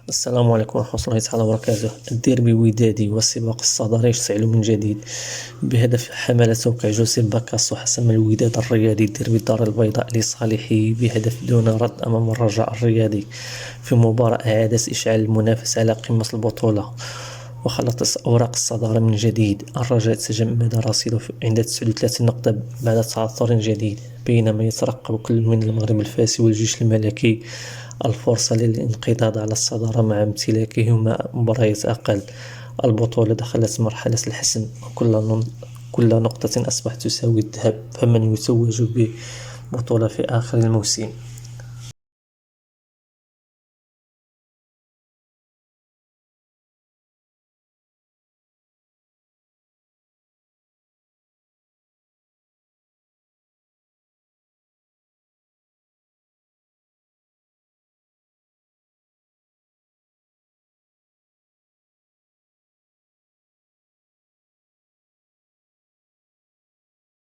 السلام عليكم ورحمة الله تعالى وبركاته. الديربي الودادي والسباق الصداري يشتعل من جديد بهدف حملة توقيع جوسيف باكاسو حسم الوداد الرياضي ديربي الدار البيضاء لصالحه بهدف دون رد أمام الرجاء الرياضي في مباراة أعادت إشعال المنافسة على قمة البطولة وخلطت أوراق الصدارة من جديد. الرجاء تجمد رصيده عند 39 نقطة بعد تعثر جديد، بينما يترقب كل من المغرب الفاسي والجيش الملكي الفرصة للانقضاض على الصدارة مع امتلاكهما مباريات أقل. البطولة دخلت مرحلة الحسم، كل نقطة أصبحت تساوي الذهب، فمن يتوج ببطولة في آخر الموسم؟